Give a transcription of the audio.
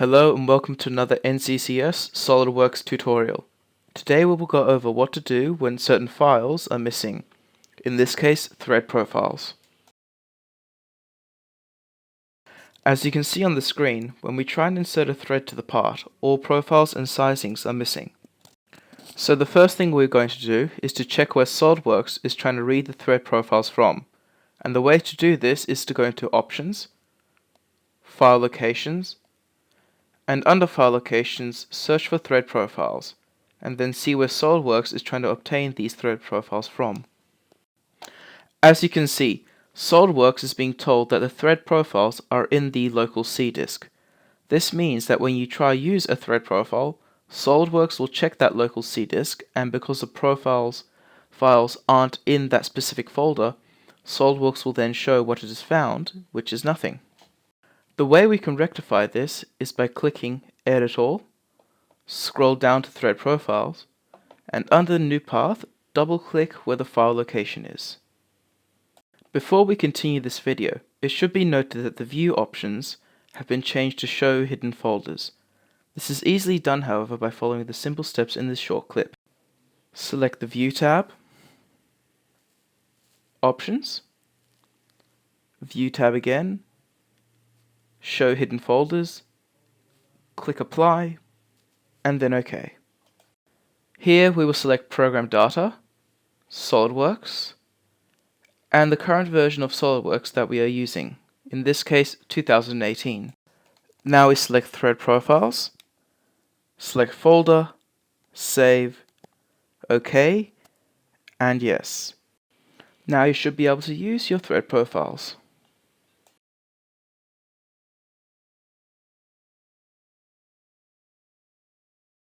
Hello and welcome to another NCCS SOLIDWORKS tutorial. Today we will go over what to do when certain files are missing, in this case thread profiles. As you can see on the screen, when we try and insert a thread to the part, all profiles and sizings are missing. So the first thing we're going to do is to check where SOLIDWORKS is trying to read the thread profiles from, and the way to do this is to go into Options, File Locations, and under File Locations, search for thread profiles, and then see where SOLIDWORKS is trying to obtain these thread profiles from. As you can see, SOLIDWORKS is being told that the thread profiles are in the local C disk. This means that when you try use a thread profile, SOLIDWORKS will check that local C disk, and because the files aren't in that specific folder, SOLIDWORKS will then show what it has found, which is nothing. The way we can rectify this is by clicking Edit All, scroll down to Thread Profiles, and under New Path, double-click where the file location is. Before we continue this video, it should be noted that the view options have been changed to show hidden folders. This is easily done, however, by following the simple steps in this short clip. Select the View tab, Options, View tab again, Show Hidden Folders, click Apply, and then OK. Here we will select Program Data, SOLIDWORKS, and the current version of SOLIDWORKS that we are using, in this case 2018. Now we select Thread Profiles, select Folder, Save, OK, and Yes. Now you should be able to use your thread profiles.